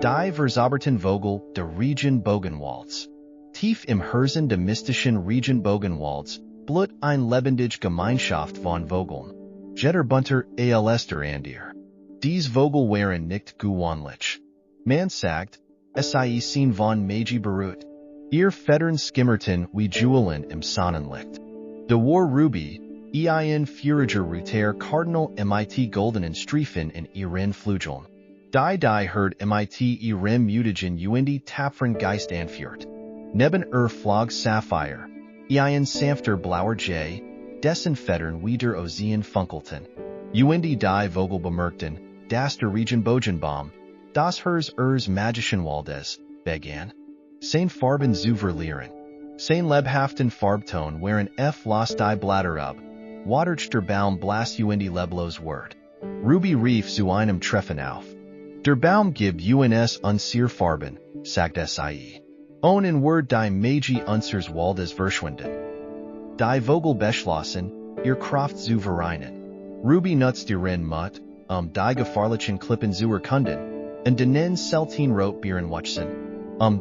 Die Zauberhaften Vögel der Regenbogenwaldes. Tief im Herzen der mystischen Regenbogenwaldes blut ein lebendige Gemeinschaft von Vögeln. Jetter bunter als der Andier. Dies Vögel waren nicht gewöhnlich. Man sagt, sie sind von Magie beruht. Ihr Federn skimmerten wie Juwelen im Sonnenlicht. De war Ruby, ein feuriger Ritter Cardinal mit goldenen Streifen in ihren Flügeln. Die herd mit ihrem mutigen tapferen Geist anführt. Neben flog Sapphire, ein sanfter blauer Jay, dessen Federn wieder Ozean funkelten. Die Vogel bemerkten, dass der Regenbogenbaum, das magischen Waldes, begann. Sein Farben zu verlieren. Sein lebhaften Farbton waren los die Blätter ab, watert der Baum blas leblos Wort. Ruby rief zu einem Treffen auf. Der Baum gibt uns unsere Farben, sagt sie. In Word die Magie unseres Waldes verschwinden. Die Vogel beschlossen, ihr Kraft zu vereinen. Ruby nutzt ihren Mut, die gefahrlichen Klippen zu erkunden, und denen selten Rotbeeren watschen,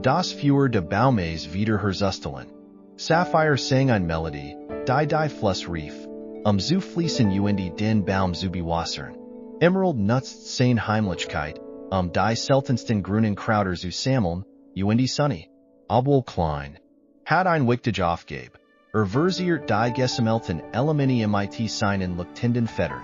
das Feuer de Baumes wieder herzustellen. Sapphire sang eine Melodie, die Fluss rief, zu fließen den Baum zu bewassern. Emerald nutzt seine Heimlichkeit, die seltensten grünen Krauter zu sammeln, Sonne. Obwohl klein. Hat ein wichtig Aufgabe. Versiert die gesammelten Elemente mit seinen leuchtenden Federn.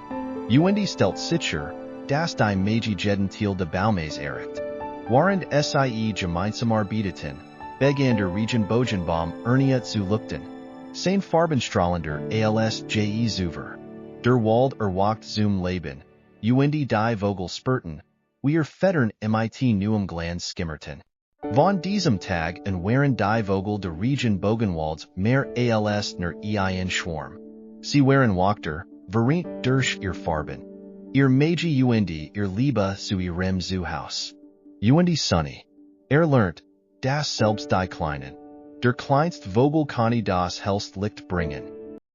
Stellt sicher, dass die Magie Gedentil de Baumes erricht. Während sie gemeinsam arbeiteten, begann der Regenbogenbaum zu leuchten. Sein farbenstrahlender als Zuver. Der Wald erwacht zum Leben. Die Vogel spurten, wir Federn mit neuem Glanz skimmerten. Von diesem Tag an waren die Vogel der Regenbogenwaldes mehr als nur ein Schwarm. Sie waren Wachter, verrient durch ihr Farben. Ihr Magie ihr Liebe zu ihrem Zuhaus. Sonne. Lernt, dass selbst die Kleinen, der kleinst Vogel kann das hellst Licht bringen.